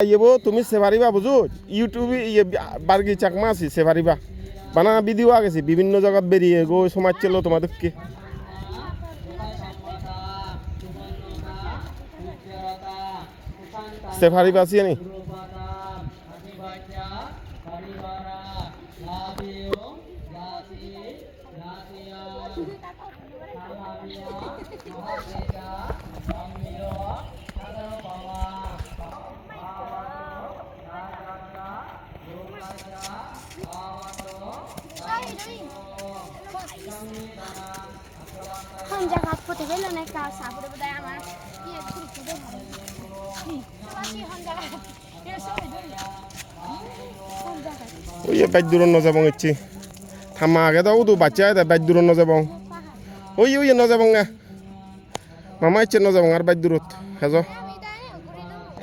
ইয়েবো তুমি সেভারিবা বুঝো ইউটিউবে ইয়ে বার্গি চাকমা আছি সেভারিবা বানা ভিডিও আগেছি বিভিন্ন জায়গাত বেরিয়ে গো সমাজ ছিল তোমাদেরকে সেভারিবা আছি নি 혼자 갖고 대벨로니까 사부르보다 아마 이게 그렇게 다시 혼자가 이래서 혼자가 ওই বাইদুর নজাবং ইচ্ছি থামা আগে দাও তো বাচ্চা আয় বাইদুর নজাবং ওই নজাবং না মামা ইচ্ছে নজাবং আর বাইদুরত হেজো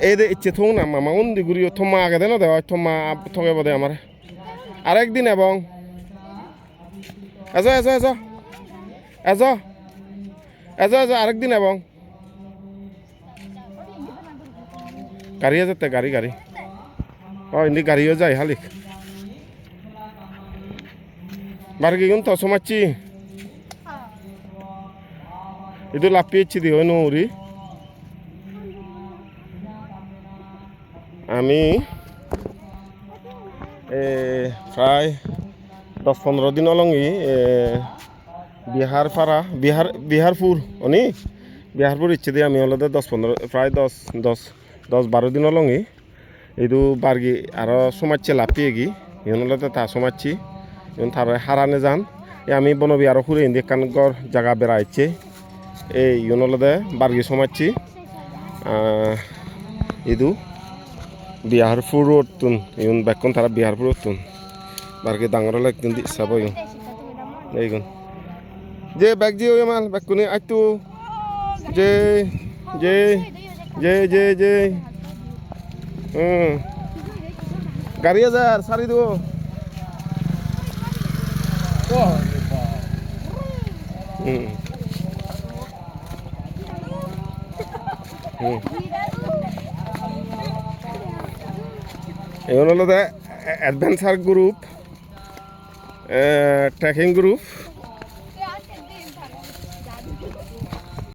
এই দে ইচ্ছে থৌ না মামা উন্দি ঘুরিও থমা আগে দে না দেওয়া থমা ঠকে বদে আমার আরেকদিন এবং এজো এজো এজো এজো এজো এজো আরেকদিন এবং গাড়ি যেতে গাড়ি গাড়ি ও ইন্দি গাড়িও যায় হালিক বার্গি কিন্তু সমাচ্ছি itu লাপিয়েছি দি হয় নৌরি আমি প্রায় 10-15 দিন অলঙ্গি বিহারপুর অনি বিহারপুর ইচ্ছে দিয়ে আমি হলে 10-15 প্রায় 10-12 দিন অলঙ্গি এইটো বার্গি আরো সমাজছে লাপিয়ে গি ইহন হলে তা সমাজছি ইহন তার হারানে যান আমি বনবি আরো ঘুরে ইন্দি কানগর জায়গা বেড়াইছে এই ইহন হলে বার্গি সমাজছি ইদু বিহারপুর রোড তুন ইহন বেকন তারা বিহারপুর রোড তুন বার্গি ডাঙর হলে একদিন চাব ইহন এইগুন যে ব্যাগ যে ওই মাল ব্যাগ কোনে আইতু যে যে যে যে যে গাড়ি হাজার সারি দেবো এগুলো হলো অ্যাডভেঞ্চার গ্রুপ ট্রেকিং গ্রুপ